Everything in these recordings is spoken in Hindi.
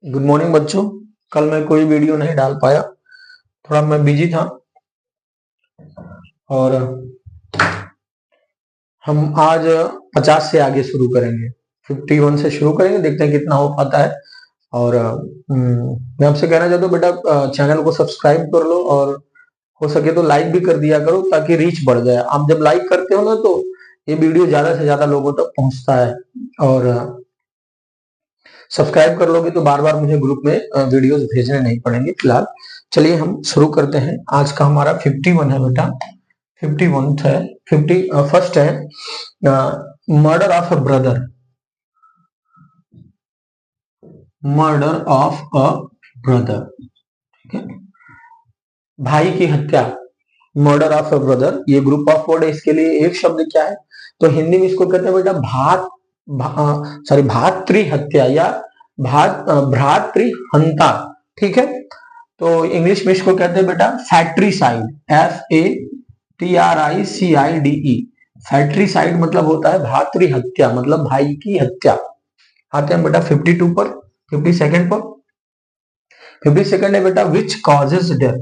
गुड मॉर्निंग बच्चों। कल मैं कोई वीडियो नहीं डाल पाया, थोड़ा मैं बिजी था। और हम आज 50 से आगे शुरू करेंगे, 51 से शुरू करेंगे, देखते हैं कितना हो पाता है। और मैं आपसे कहना चाहता हूँ बेटा, चैनल को सब्सक्राइब कर लो और हो सके तो लाइक भी कर दिया करो ताकि रीच बढ़ जाए। आप जब लाइक करते हो ना तो ये वीडियो ज्यादा से ज्यादा लोगों तक पहुंचता है। और सब्सक्राइब कर लोगे तो बार बार मुझे ग्रुप में वीडियोस भेजने नहीं पड़ेंगे। फिलहाल चलिए हम शुरू करते हैं। आज का हमारा 51 है बेटा, 51 है, 51st है, murder of a brother. Murder of a brother, ठीक है, भाई की हत्या। मर्डर ऑफ अ ब्रदर ये ग्रुप ऑफ वर्ड है। इसके लिए एक शब्द क्या है तो हिंदी में इसको कहते हैं बेटा भातृ हत्या या भ्रातृहंता, ठीक है। तो इंग्लिश में इसको कहते हैं बेटा फैक्ट्रीसाइड, FATRICIDE। फैक्ट्रीसाइड मतलब होता है भातृ हत्या, मतलब भाई की हत्या। आते हैं बेटा 52 पर, 52nd पर। 52nd है बेटा which causes death.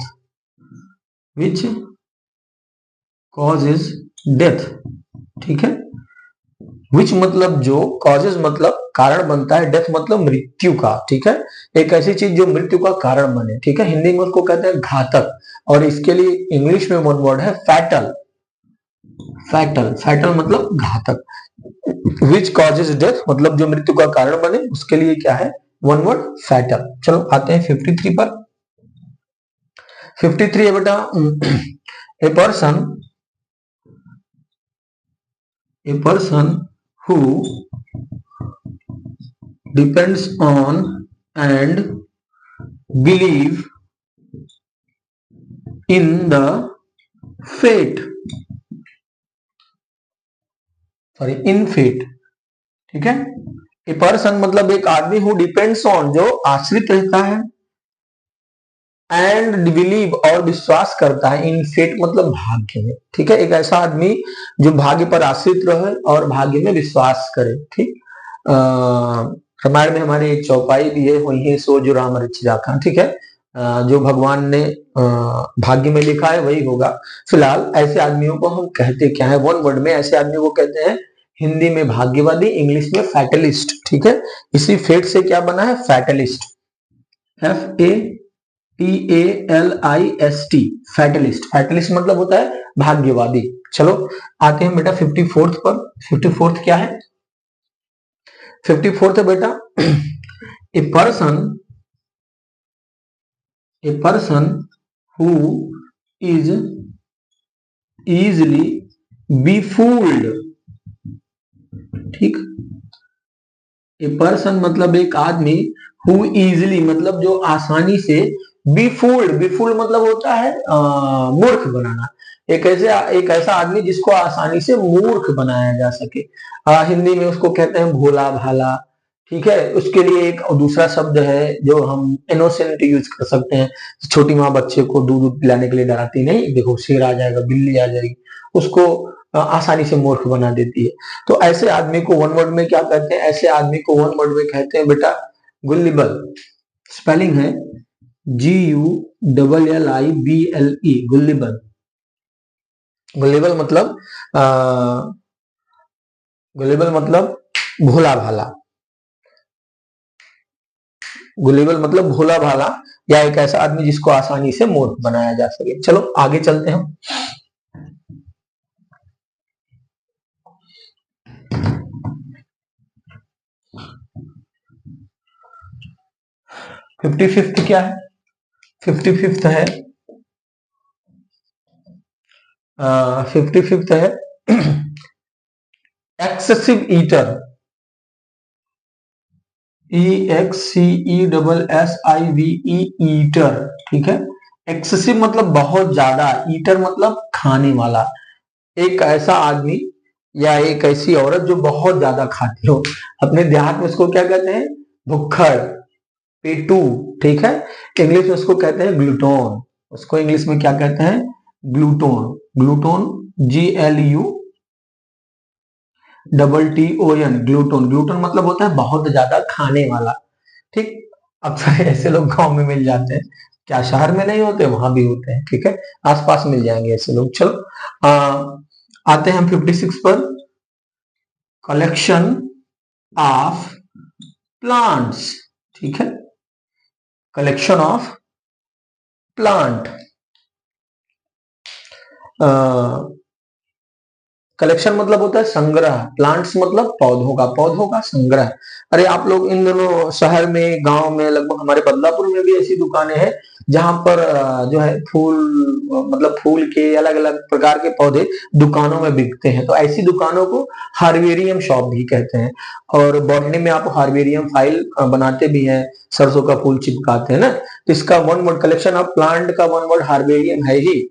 Which causes death, ठीक है। विच मतलब जो, कॉजेज मतलब कारण बनता है, डेथ मतलब मृत्यु का, ठीक है। एक ऐसी चीज जो मृत्यु का कारण बने, ठीक है। हिंदी में उसको कहते हैं घातक, और इसके लिए इंग्लिश में वन वर्ड है फैटल। फैटल, फैटल मतलब घातक। विच कॉजेज डेथ मतलब जो मृत्यु का कारण बने, उसके लिए क्या है, वन वर्ड फैटल। चलो आते हैं 53 पर। 53 है बेटा a person who depends on and believe in the fate, in fate, ठीक है। ए पर्सन मतलब एक आदमी, हु डिपेंड्स ऑन जो आश्रित रहता है, एंड बिलीव और विश्वास करता है, इन फेट मतलब भाग्य में, ठीक है। एक ऐसा आदमी जो भाग्य पर आश्रित रहे और भाग्य में विश्वास करे, ठीक। रामायण में हमारे एक चौपाई भी है, वही सो जो राम रच राखा, ठीक है। जो भगवान ने भाग्य में लिखा है वही होगा। फिलहाल ऐसे आदमियों को हम कहते क्या है, वन वर्ड में ऐसे आदमी को कहते हैं हिंदी में भाग्यवादी, इंग्लिश में फैटलिस्ट, ठीक है। इसी फेट से क्या बना है, फैटलिस्ट, FATALIST, फैटलिस्ट। फैटलिस्ट मतलब होता है भाग्यवादी। चलो आते हैं बेटा 54th पर। 54th क्या है, 54th है बेटा a person who is easily be fooled, ठीक। ए पर्सन मतलब एक आदमी, हु इजिली मतलब जो आसानी से, बी फूल्ड मतलब होता है मूर्ख बनाना। एक ऐसा आदमी जिसको आसानी से मूर्ख बनाया जा सके। हिंदी में उसको कहते हैं भोला भाला, ठीक है। उसके लिए एक दूसरा शब्द है जो हम इनोसेंट यूज कर सकते हैं। छोटी माँ बच्चे को दूध पिलाने के लिए डराती नहीं, देखो शेर आ जाएगा, बिल्ली आ जाएगी, उसको आसानी से मूर्ख बना देती है। तो ऐसे आदमी को वन वर्ड में क्या कहते हैं, ऐसे आदमी को वन वर्ड में कहते हैं बेटा गुल्लिबल। स्पेलिंग है GULLIBLE, गुल्लिबल। गुल्लिबल मतलब भोला भाला। गुल्लिबल मतलब भोला भाला, या एक ऐसा आदमी जिसको आसानी से मूर्ख बनाया जा सके। चलो आगे चलते हैं। 55th क्या है, 55th है 55th है एक्सेसिव ईटर, EXCESSIVE, ईटर, ठीक है। एक्सेसिव मतलब बहुत ज्यादा, ईटर मतलब खाने वाला। एक ऐसा आदमी या एक ऐसी औरत जो बहुत ज्यादा खाती हो। अपने देहात में उसको क्या कहते हैं, भुक्खड़, पेटू, ठीक है। इंग्लिश में उसको कहते हैं ग्लूटोन। उसको इंग्लिश में क्या कहते हैं, ग्लूटोन। ग्लूटोन GLUTON, GLUTON, ग्लूटोन। ग्लूटोन मतलब होता है बहुत ज्यादा खाने वाला। ठीक, अक्सर ऐसे लोग गांव में मिल जाते हैं, क्या शहर में नहीं होते? वहां भी होते हैं। ठीक है, आसपास मिल जाएंगे ऐसे लोग। चलो आते हैं हम 56 पर। Collection of plants. ठीक है, कलेक्शन ऑफ प्लांट। कलेक्शन मतलब होता है संग्रह, प्लांट्स मतलब पौधों का संग्रह। अरे आप लोग इन दोनों शहर में, गांव में, लगभग हमारे बदलापुर में भी ऐसी दुकानें हैं जहां पर जो है फूल, मतलब फूल के अलग अलग प्रकार के पौधे दुकानों में बिकते हैं। तो ऐसी दुकानों को हार्वेरियम शॉप भी कहते हैं। और बॉटनी में आप हार्वेरियम फाइल बनाते भी हैं, सरसों का फूल चिपकाते हैं ना। तो इसका one word, collection of plant का वन वर्ड हार्वेरियम है ही।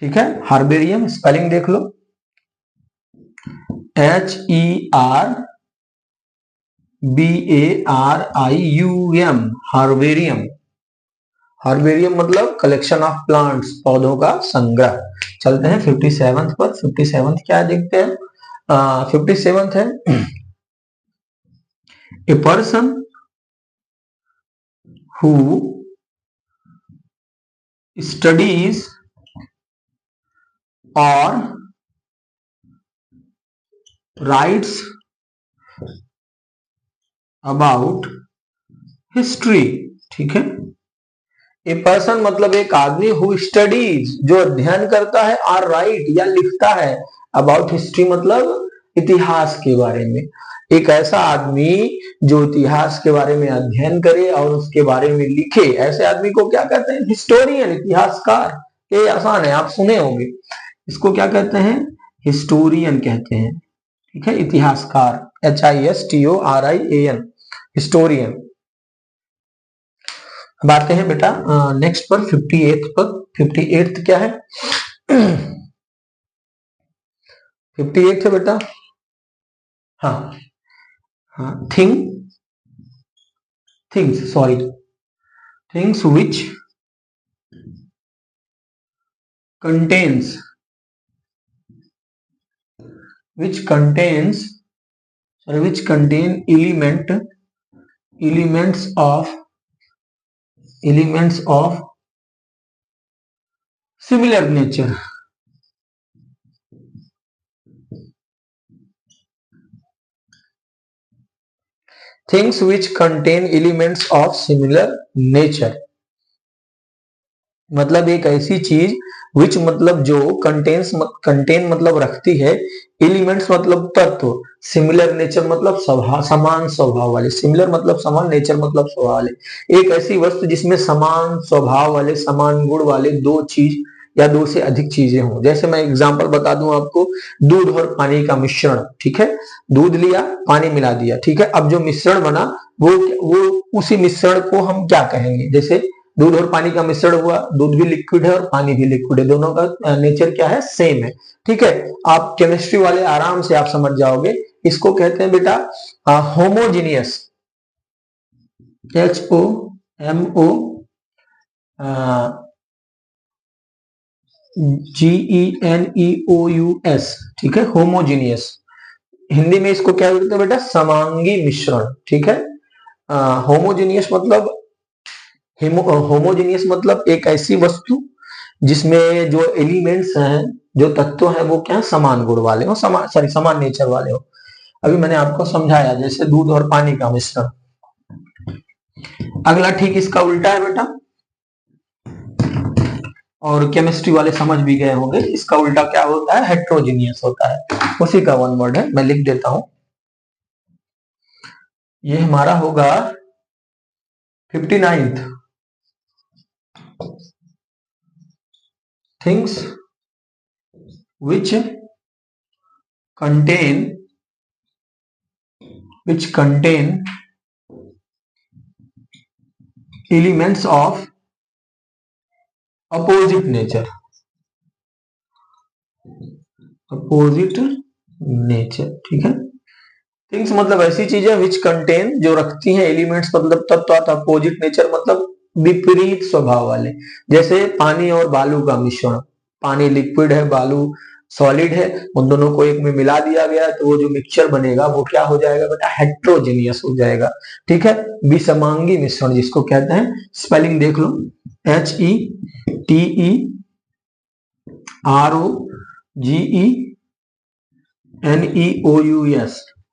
ठीक है, हार्वेरियम स्पेलिंग देख लो, HERBARIUM, हार्वेरियम। हार्वेरियम मतलब कलेक्शन ऑफ प्लांट्स, पौधों का संग्रह। चलते हैं 57 पर। 57 क्या देखते हैं? 57 है, ए पर्सन हु स्टडीज और राइट्स अबाउट हिस्ट्री। ठीक है, ए पर्सन मतलब एक आदमी, हु स्टडीज जो अध्ययन करता है, और राइट या लिखता है, अबाउट हिस्ट्री मतलब इतिहास के बारे में। एक ऐसा आदमी जो इतिहास के बारे में अध्ययन करे और उसके बारे में लिखे, ऐसे आदमी को क्या कहते हैं? हिस्टोरियन, इतिहासकार। ये आसान है, आप सुने होंगे। इसको क्या कहते हैं? हिस्टोरियन कहते हैं। ठीक है, इतिहासकार, HISTORIAN, हिस्टोरियन। अब आते हैं बेटा नेक्स्ट पर, 58 पर। 58 क्या है? 58 है बेटा, हाँ हाँ, things which contain elements of similar nature। Things which contain elements of similar nature मतलब एक ऐसी चीज, विच मतलब जो, कंटेन मतलब रखती है, एलिमेंट्स मतलब तत्व, सिमिलर नेचर मतलब स्वभाव, समान स्वभाव वाले। सिमिलर मतलब समान, नेचर मतलब स्वभाव वाले। एक ऐसी वस्तु जिसमें समान स्वभाव वाले, समान गुण वाले दो चीज या दो से अधिक चीजें हों। जैसे मैं एग्जांपल बता दूं आपको, दूध और पानी का मिश्रण। ठीक है, दूध लिया, पानी मिला दिया। ठीक है, अब जो मिश्रण बना वो उसी मिश्रण को हम क्या कहेंगे? जैसे दूध और पानी का मिश्रण हुआ, दूध भी लिक्विड है और पानी भी लिक्विड है, दोनों का नेचर क्या है? सेम है। ठीक है, आप केमिस्ट्री वाले आराम से आप समझ जाओगे। इसको कहते हैं बेटा होमोजीनियस, HOMOGENEOUS। ठीक है, होमोजीनियस। हिंदी में इसको क्या बोलते हैं बेटा? समांगी मिश्रण। ठीक है, होमोजीनियस मतलब होमोजीनियस मतलब एक ऐसी वस्तु जिसमें जो एलिमेंट्स हैं, जो तत्व हैं, वो क्या है? समान गुण वाले हो, समान नेचर वाले हो। अभी मैंने आपको समझाया, जैसे दूध और पानी का मिश्रण। अगला ठीक इसका उल्टा है बेटा, और केमिस्ट्री वाले समझ भी गए होंगे। इसका उल्टा क्या होता है? हेट्रोजीनियस होता है। उसी का वन वर्ड है, मैं लिख देता हूं। ये हमारा होगा 59th। Things which contain elements of opposite nature। ठीक है, थिंग्स मतलब ऐसी चीजें, विच कंटेन जो रखती हैं, एलिमेंट्स मतलब तत्व, अपोजिट नेचर मतलब विपरीत स्वभाव वाले। जैसे पानी और बालू का मिश्रण, पानी लिक्विड है, बालू सॉलिड है, उन दोनों को एक में मिला दिया गया तो वो जो मिक्सचर बनेगा वो क्या हो जाएगा बेटा, हेट्रोजीनियस हो जाएगा। ठीक है, विषमांगी मिश्रण जिसको कहते हैं, स्पेलिंग देख लो, HETEROGENEOUS,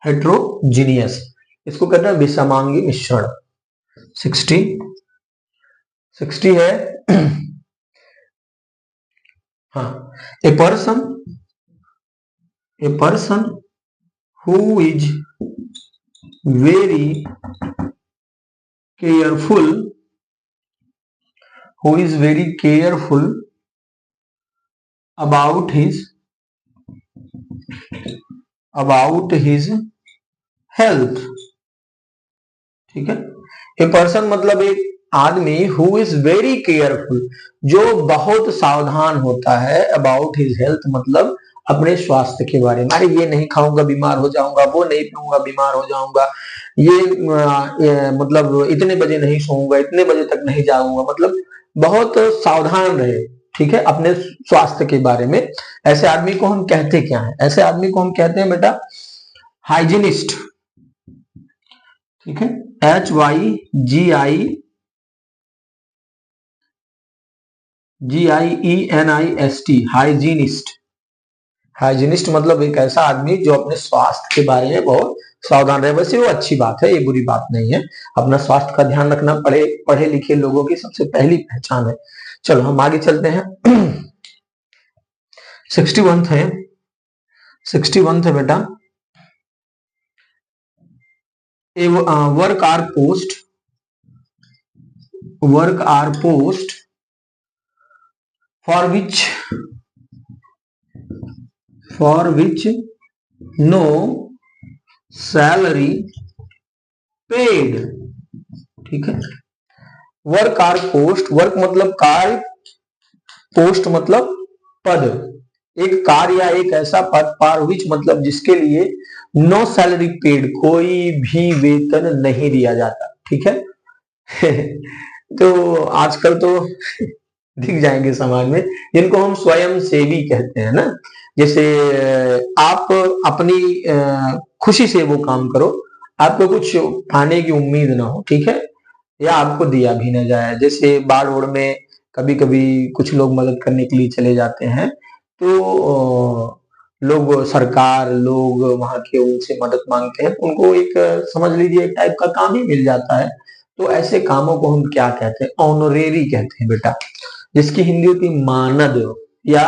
हेट्रोजीनियस, इसको कहते हैं विषमांगी मिश्रण। 60 है। हाँ, a person who is very careful, about his health। ठीक है, ए पर्सन मतलब एक आदमी, हु इज वेरी केयरफुल, जो बहुत सावधान होता है, अबाउट हिज हेल्थ मतलब अपने स्वास्थ्य के बारे में। अरे ये नहीं खाऊंगा बीमार हो जाऊंगा, वो नहीं पीऊंगा बीमार हो जाऊंगा, ये मतलब इतने बजे नहीं सोऊंगा, इतने बजे तक नहीं जाऊंगा, मतलब बहुत सावधान रहे। ठीक है, अपने स्वास्थ्य के बारे में। ऐसे आदमी को हम कहते क्या है, ऐसे आदमी को हम कहते हैं बेटा हाइजीनिस्ट। ठीक है, HYGIENIST, हाइजीनिस्ट। हाइजीनिस्ट मतलब एक ऐसा आदमी जो अपने स्वास्थ्य के बारे में बहुत सावधान रहे। वैसे वो अच्छी बात है, ये बुरी बात नहीं है, अपना स्वास्थ्य का ध्यान रखना पढ़े लिखे लोगों की सबसे पहली पहचान है। चलो हम आगे चलते हैं। 61 है, 61 है बेटा, work R post for which no salary paid। ठीक है, वर्क आर पोस्ट, वर्क मतलब कार्य, पोस्ट मतलब पद, एक कार्य या एक ऐसा पद, फॉर विच मतलब जिसके लिए नो सैलरी पेड, कोई भी वेतन नहीं दिया जाता। ठीक है। तो आजकल तो दिख जाएंगे समाज में, जिनको हम स्वयं सेवी कहते हैं ना। जैसे आप अपनी खुशी से वो काम करो, आपको कुछ पाने की उम्मीद ना हो, ठीक है, या आपको दिया भी ना जाए। जैसे बाढ़ ओढ़ में कभी कभी कुछ लोग मदद करने के लिए चले जाते हैं, तो लोग, सरकार, लोग वहां के उनसे मदद मांगते हैं, उनको एक समझ लीजिए एक टाइप का काम ही मिल जाता है। तो ऐसे कामों को हम क्या कहते हैं, ऑनरेरी कहते हैं बेटा, जिसकी हिंदी होती है मानद, या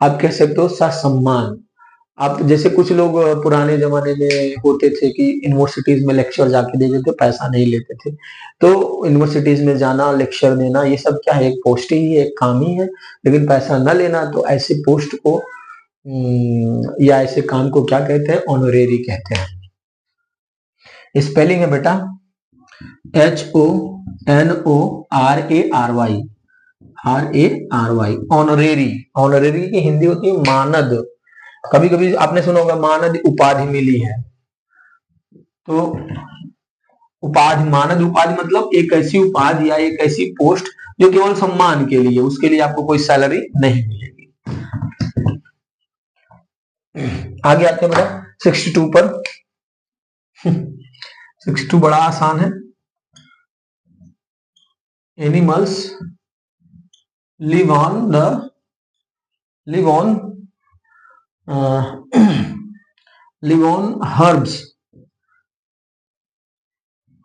आप कह सकते हो ससम्मान। आप जैसे कुछ लोग पुराने जमाने में होते थे कि यूनिवर्सिटीज में लेक्चर जाके देते थे, पैसा नहीं लेते थे। तो यूनिवर्सिटीज में जाना, लेक्चर देना, ये सब क्या है, एक पोस्ट ही है, एक काम ही है, लेकिन पैसा न लेना। तो ऐसे पोस्ट को या ऐसे काम को क्या कहते हैं, ऑनरेरी कहते हैं। स्पेलिंग है बेटा HONORARY, ऑनरेरी। ऑनरेरी की हिंदी होती है मानद। कभी कभी आपने सुना होगा मानद उपाधि मिली है, तो उपाधि, मानद उपाधि मतलब एक ऐसी उपाधि या एक ऐसी पोस्ट जो केवल सम्मान के लिए, उसके लिए आपको कोई सैलरी नहीं मिलेगी। आगे आते हैं बेटा 62 पर। 62 बड़ा आसान है। Animals live on herbs।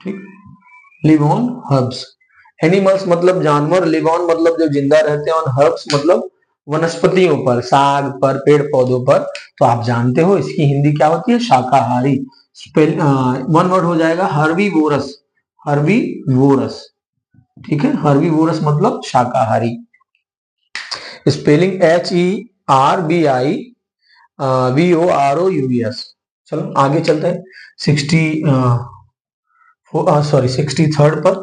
ठीक, लिव ऑन हर्ब्स। एनिमल्स मतलब जानवर, लिव ऑन मतलब जो जिंदा रहते हैं, ऑन हर्ब्स मतलब वनस्पतियों पर, साग पर, पेड़ पौधों पर। तो आप जानते हो इसकी हिंदी क्या होती है, शाकाहारी। वन वर्ड हो जाएगा हर्बीवोरस, हर्बीवोरस। ठीक है, हर्बीवोरस मतलब शाकाहारी। Spelling HERBIVOROUS। चलो आगे चलते हैं 63rd पर।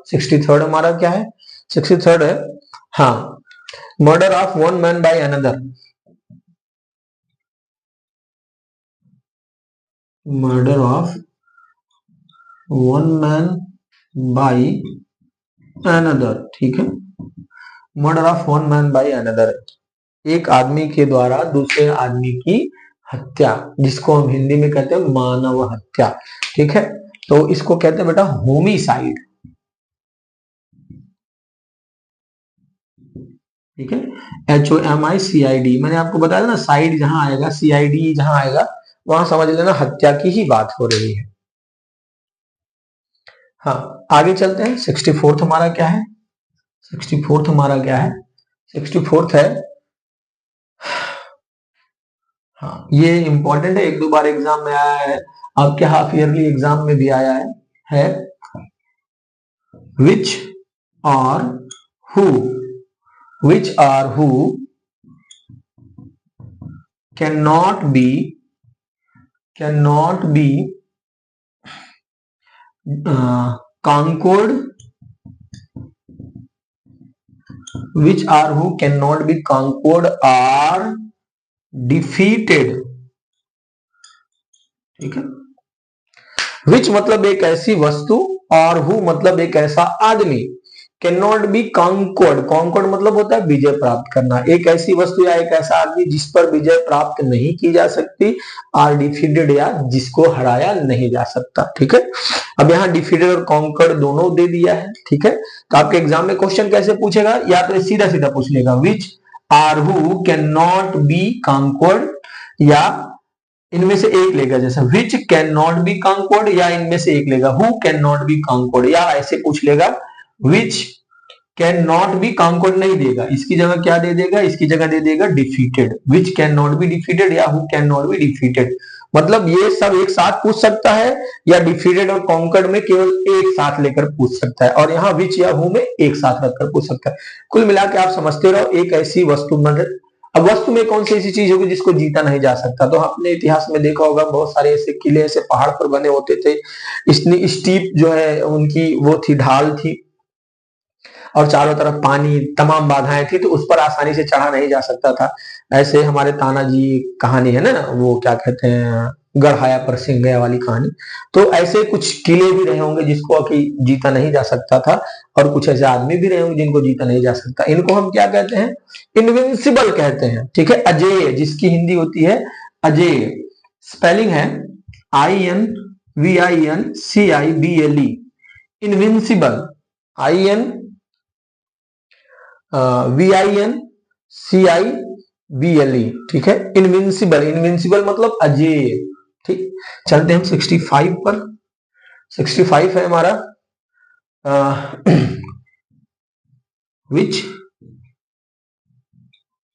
63rd हमारा क्या है, 63rd है, हाँ, murder of one man by another. Murder of one man by another. ठीक है, murder of one man by another. एक आदमी के द्वारा दूसरे आदमी की हत्या, जिसको हम हिंदी में कहते हैं मानव हत्या। ठीक है, तो इसको कहते हैं बेटा होमिसाइड। ठीक है, HOMICID। मैंने आपको बताया ना, साइड जहां आएगा, CID जहां आएगा, वहां समझ लेना हत्या की ही बात हो रही है। हाँ, आगे चलते हैं। 64th हमारा क्या है? 64th हमारा क्या है? 64th है, हाँ ये इंपॉर्टेंट है, एक दो बार एग्जाम में आया है, आपके हाफ ईयरली एग्जाम में भी आया है which or who, which or who cannot be conquered, which or who cannot be conquered or defeated। ठीक है, विच मतलब एक ऐसी वस्तु, और हु मतलब एक ऐसा आदमी, can not be Concord, Concord मतलब होता है विजय प्राप्त करना, एक ऐसी वस्तु या एक ऐसा आदमी जिस पर विजय प्राप्त नहीं की जा सकती, आर डिफीटेड या जिसको हराया नहीं जा सकता। ठीक है, अब यहाँ डिफीटेड और कॉन्कर्ड दोनों दे दिया है। ठीक है, तो आपके एग्जाम में क्वेश्चन कैसे पूछेगा, या तो सीधा सीधा पूछ लेगा which are who can not be concord, या इनमें से एक लेगा, जैसा which can not be concord, या इनमें से एक लेगा who can not be concord, या ऐसे पूछ लेगा which can not be concord नहीं देगा, इसकी जगह क्या दे देगा, इसकी जगह दे देगा defeated, which can not be defeated या who can not be defeated. मतलब ये सब एक साथ पूछ सकता है, या डिफीटेड और कॉन्कर्ड में केवल एक साथ लेकर पूछ सकता है, और यहाँ विच या हु में एक साथ रखकर पूछ सकता है। कुल मिला के आप समझते रहो, एक ऐसी वस्तु, मतलब अब वस्तु में कौन सी ऐसी चीज होगी जिसको जीता नहीं जा सकता, तो आपने इतिहास में देखा होगा बहुत सारे ऐसे किले ऐसे पहाड़ पर बने होते थे, इतनी स्टीप जो है उनकी वो थी, ढाल थी, और चारों तरफ पानी, तमाम बाधाएं थी, तो उस पर आसानी से चढ़ा नहीं जा सकता था। ऐसे हमारे तानाजी कहानी है ना, वो क्या कहते हैं, गढ़ाया पर सिंह गया वाली कहानी, तो ऐसे कुछ किले भी रहे होंगे जिसको कि जीता नहीं जा सकता था, और कुछ ऐसे आदमी भी रहे होंगे जिनको जीता नहीं जा सकता। इनको हम क्या कहते हैं, इनविंसिबल कहते हैं। ठीक है, अजेय, जिसकी हिंदी होती है अजेय, स्पेलिंग है INVINCIBLE, इनविंसिबल, INVINCIBLE। ठीक है, इनविंसिबल, इनविंसिबल मतलब अजेय। ठीक, चलते हम 65 पर। 65 है हमारा विच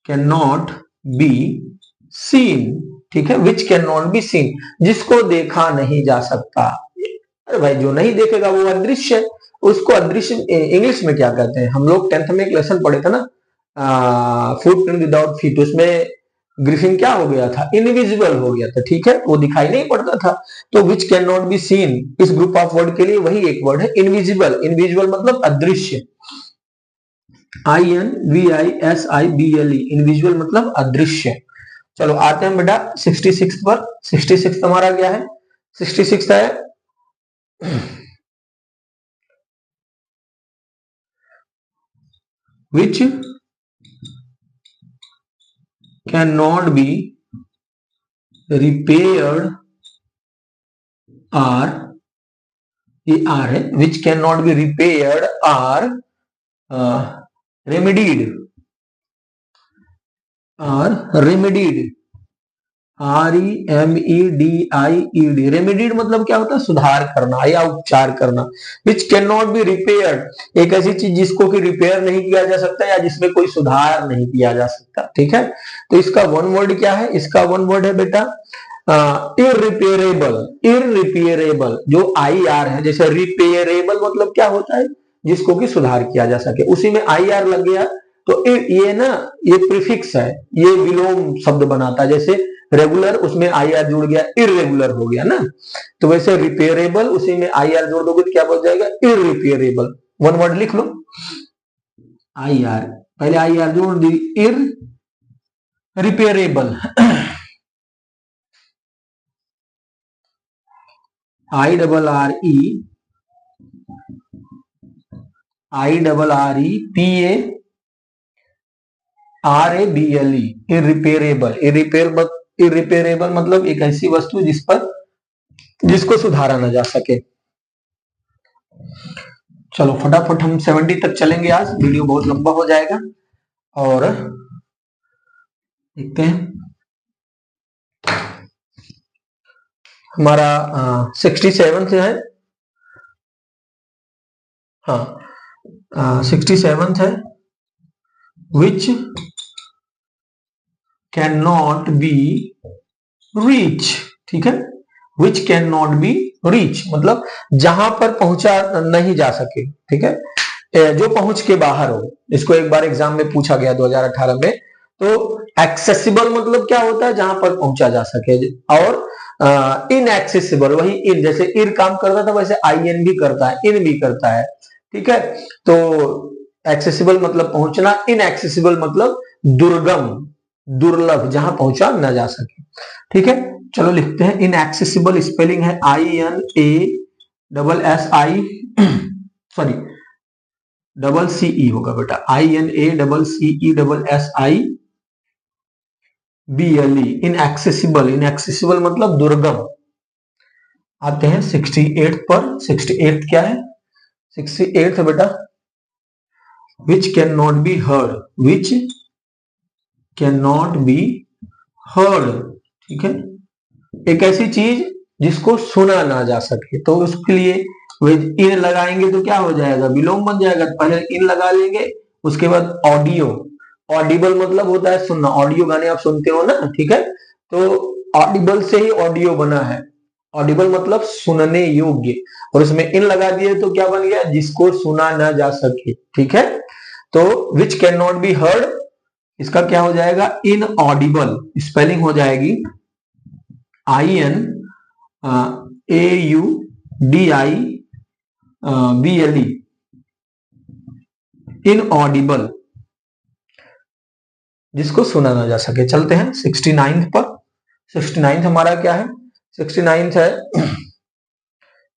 कैन नॉट बी सीन। ठीक है, विच कैन नॉट बी सीन, जिसको देखा नहीं जा सकता। अरे भाई, जो नहीं देखेगा वो अदृश्य, उसको अदृश्य इंग्लिश में क्या कहते हैं, हम लोग 10th में एक लेसन पढ़े थे ना, फुटप्रिंट विदाउट फीट, उसमें ग्रिफिन क्या हो गया था, इनविजिबल हो गया था। ठीक है, वो दिखाई नहीं पड़ता था, तो विच कैन नॉट बी सीन इस ग्रुप ऑफ वर्ड के लिए वही एक वर्ड है, इनविजिबल। इनविजिबल मतलब अदृश्य, INVISIBLE, इनविजिबल मतलब अदृश्य। चलो आते हैं बेटा 66 पर। 66 हमारा क्या है? 66 है which cannot be repaired or, ये R है, which cannot be repaired or remedied, REMEDIED, रेमेडीड मतलब क्या होता है, सुधार करना या उपचार करना। विच कैन नॉट बी रिपेयर्ड, एक ऐसी चीज जिसको कि रिपेयर नहीं किया जा सकता, या जिसमें कोई सुधार नहीं किया जा सकता। ठीक है, तो इसका वन वर्ड क्या है, इसका वन वर्ड है बेटा इररिपेयरेबल। इररिपेयरेबल जो IR है, जैसे रिपेयरेबल मतलब क्या होता है, जिसको कि सुधार किया जा सके, उसी में IR लग गया, तो ये ना, ये प्रीफिक्स है, ये विलोम शब्द बनाता है, जैसे रेगुलर उसमें IR जुड़ गया, इरेगुलर हो गया ना, तो वैसे रिपेयरेबल उसी में IR जोड़ दोगे तो क्या बच जाएगा, इररिपेयरेबल। वन वर्ड लिख लो, IR, पहले IR जोड़ दी, irreparable, IRREPA RABLE, irreparable. Irreparable मतलब एक ऐसी वस्तु जिसको सुधारा ना जा सके। चलो फटाफट हम 70 तक चलेंगे, आज वीडियो बहुत लंबा हो जाएगा। और देखते हैं हमारा 67 से है। हाँ 67 है, विच कैन नॉट बी रीच। ठीक है, विच कैन नॉट बी रीच मतलब जहां पर पहुंचा नहीं जा सके। ठीक है, जो पहुंच के बाहर हो। इसको एक बार एग्जाम में पूछा गया 2018 में। तो एक्सेसिबल मतलब क्या होता है, जहां पर पहुंचा जा सके। और इनएक्सेसिबल, वही इन, जैसे इर काम करता था वैसे आई एन भी करता है, इन भी करता है। ठीक है, तो एक्सेसिबल मतलब पहुंचना, इनएक्सेसिबल मतलब दुर्गम, दुर्लभ, जहां पहुंचा न जा सके। ठीक है, चलो लिखते हैं। इनएक्सेसिबल स्पेलिंग है INASSI सॉरी CE होगा बेटा, INASSIBLE, इनएक्सेसिबल। इनएक्सेसिबल मतलब दुर्गम। आते हैं 68 पर। 68 क्या है? 68 है बेटा, विच can not be heard. Which can not be heard. ठीक है, एक ऐसी चीज जिसको सुना ना जा सके। तो उसके लिए इन लगाएंगे तो क्या हो जाएगा, विलोम बन जाएगा। पहले इन लगा लेंगे, उसके बाद ऑडियो। ऑडिबल मतलब होता है सुनना, ऑडियो गाने आप सुनते हो ना। ठीक है, तो ऑडिबल से ही ऑडियो बना है। ऑडिबल मतलब सुनने योग्य, और उसमें इन लगा दिए तो क्या बन गया, जिसको सुना ना जा सके। ठीक है, तो विच कैन नॉट बी हर्ड, इसका क्या हो जाएगा, इन ऑडिबल। स्पेलिंग हो जाएगी INAUDIBLE, इनऑडिबल, जिसको सुना ना जा सके। चलते हैं 69 पर। 69 हमारा क्या है? 69 है,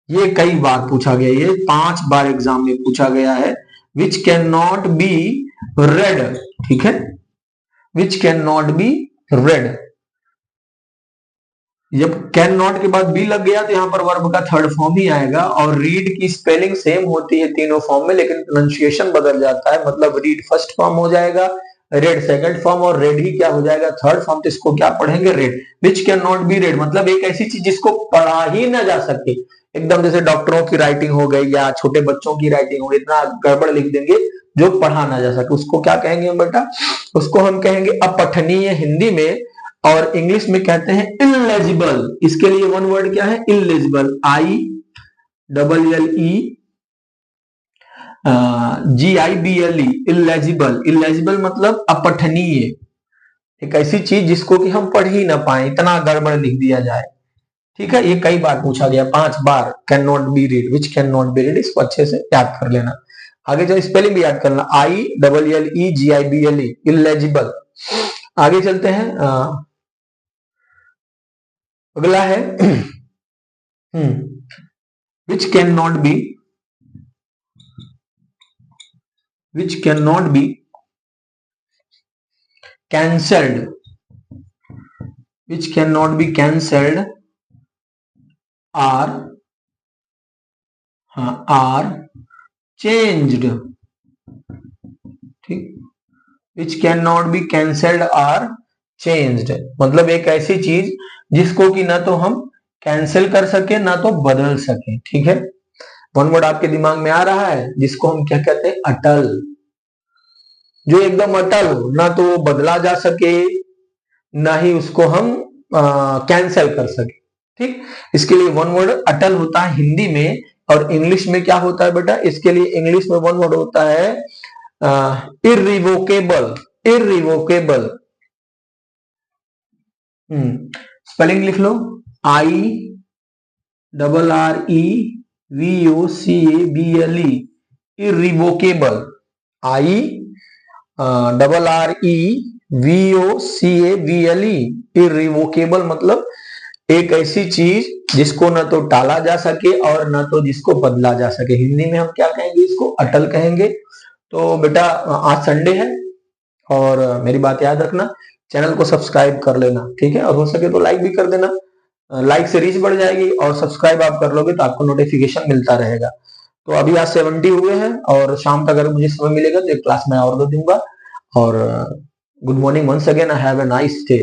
ये कई बार पूछा गया, ये 5 बार एग्जाम में पूछा गया है। विच कैन नॉट बी रेड। ठीक है, विच कैन नॉट बी रेड। जब कैन नॉट के बाद बी लग गया तो यहां पर वर्ब का थर्ड फॉर्म ही आएगा। और रीड की स्पेलिंग सेम होती है तीनों फॉर्म में, लेकिन प्रोनाउंसिएशन बदल जाता है। मतलब रीड फर्स्ट फॉर्म हो जाएगा, रेड सेकंड फॉर्म, और रेड ही क्या हो जाएगा, थर्ड फॉर्म। तो इसको क्या पढ़ेंगे, red. Which can not B red मतलब एक ऐसी चीज जिसको पढ़ा ही ना जा सके। एकदम जैसे डॉक्टरों की राइटिंग हो गई या छोटे बच्चों की राइटिंग हो गई, इतना गड़बड़ लिख देंगे जो पढ़ा ना जा सके। उसको क्या कहेंगे हम बेटा, उसको हम कहेंगे अपठनीय हिंदी में, और इंग्लिश में कहते हैं इलेजिबल। इसके लिए वन वर्ड क्या है, इलेजिबल। IEEGIBLE, illegible. इलेजिबल मतलब अपठनीय, एक ऐसी चीज जिसको कि हम पढ़ ही ना पाए, इतना गड़बड़ लिख दिया जाए। ठीक है, ये कई बार पूछा गया, 5 बार। Can not be read, which can not be read, इसको अच्छे से याद कर लेना। आगे जो स्पेलिंग भी याद करना, IEEGIBLE, इलेजिबल। आगे चलते हैं, अगला है which cannot be cancelled, which cannot be cancelled are changed। ठीक, which cannot be cancelled are changed मतलब एक ऐसी चीज जिसको कि ना तो हम कैंसिल कर सके ना तो बदल सके। ठीक है, वन वर्ड आपके दिमाग में आ रहा है, जिसको हम क्या कहते हैं, अटल। जो एकदम अटल हो, ना तो वो बदला जा सके ना ही उसको हम कैंसिल कर सके। ठीक, इसके लिए वन वर्ड अटल होता है हिंदी में। और इंग्लिश में क्या होता है बेटा, इसके लिए इंग्लिश में वन वर्ड होता है इररिवोकेबल। इररिवोकेबल, स्पेलिंग लिख लो, IRREVOCABLE, इररिवोकेबल। IRREVOCABLE, इररिवोकेबल मतलब एक ऐसी चीज जिसको ना तो टाला जा सके और ना तो जिसको बदला जा सके। हिंदी में हम क्या कहेंगे, इसको अटल कहेंगे। तो बेटा आज संडे है, और मेरी बात याद रखना, चैनल को सब्सक्राइब कर लेना, ठीक है, और हो सके तो लाइक भी कर देना। लाइक से रीच बढ़ जाएगी और सब्सक्राइब आप कर लोगे तो आपको नोटिफिकेशन मिलता रहेगा। तो अभी आज 70 हुए हैं और शाम तक अगर मुझे समय मिलेगा तो एक क्लास मैं और दे दूंगा। और good morning once again, have a nice day.